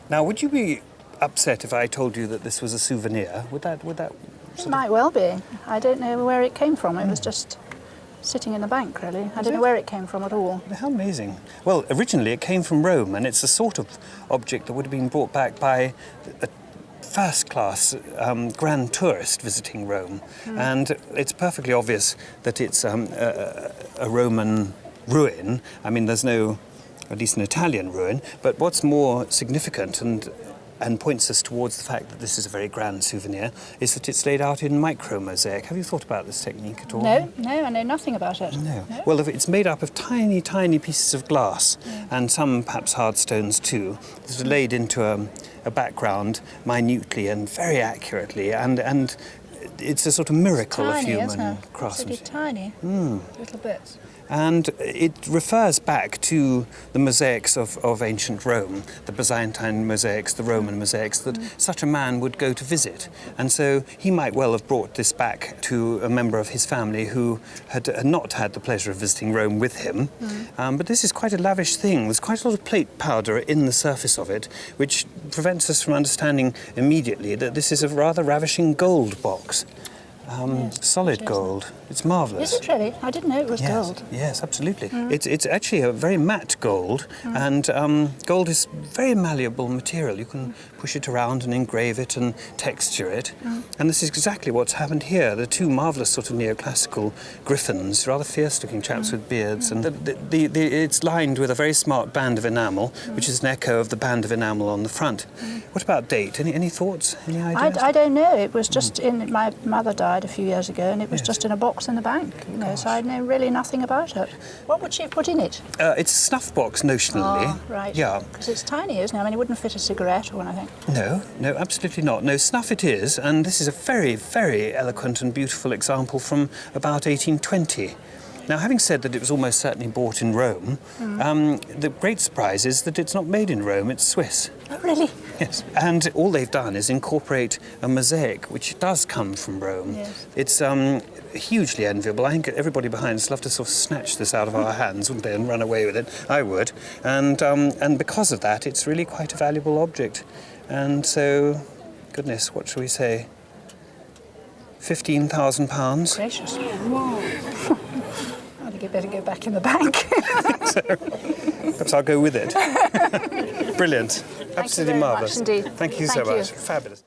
Now, would you be upset if I told you that this was a souvenir? Would that It might well be. I don't know where it came from. It was just sitting in the bank, really. I don't know where it came from at all. How amazing. Well, originally it came from Rome, and it's the sort of object that would have been brought back by a first-class grand tourist visiting Rome. And it's perfectly obvious that it's a Roman ruin. I mean, there's no, at least an Italian ruin, but what's more significant and points us towards the fact that this is a very grand souvenir is that it's laid out in micromosaic. Have you thought about this technique at all? No, I know nothing about it. No. Well, it's made up of tiny, tiny pieces of glass and some perhaps hard stones too, that are laid into a background minutely and very accurately, and it's a sort of miracle of human craftsmanship. It's tiny, little bits. And it refers back to the mosaics of ancient Rome, the Byzantine mosaics, the Roman mosaics, that such a man would go to visit. And so he might well have brought this back to a member of his family who had not had the pleasure of visiting Rome with him. But this is quite a lavish thing. There's quite a lot of plate powder in the surface of it, which prevents us from understanding immediately that this is a rather ravishing gold box. Solid gold. It's marvellous. Is it really? I didn't know it was gold. Yes, absolutely. It's actually a very matte gold, and gold is very malleable material. You can push it around and engrave it and texture it. And this is exactly what's happened here. The two marvellous sort of neoclassical griffins, rather fierce-looking chaps with beards, and it's lined with a very smart band of enamel, which is an echo of the band of enamel on the front. What about date? Any thoughts? Any ideas? I don't know. It was just in... My mother died a few years ago, and it was just in a box in the bank, you know, so I know really nothing about it. What would she have put in it? It's a snuff box, notionally. Oh, right. Yeah. Because it's tiny, isn't it? I mean, it wouldn't fit a cigarette or anything. No, absolutely not. No, snuff it is, and this is a very, very eloquent and beautiful example from about 1820. Now, having said that it was almost certainly bought in Rome, the great surprise is that it's not made in Rome, it's Swiss. Oh, really? Yes. And all they've done is incorporate a mosaic, which does come from Rome. Yes. It's hugely enviable. I think everybody behind us would love to sort of snatch this out of our hands, wouldn't they, and run away with it. I would. And because of that, it's really quite a valuable object. And so, goodness, what shall we say? £15,000. Gracious. Whoa. I think you'd better go back in the bank. So, perhaps I'll go with it. Brilliant. Absolutely marvellous. Thank you very much indeed. Thank you so much. Fabulous.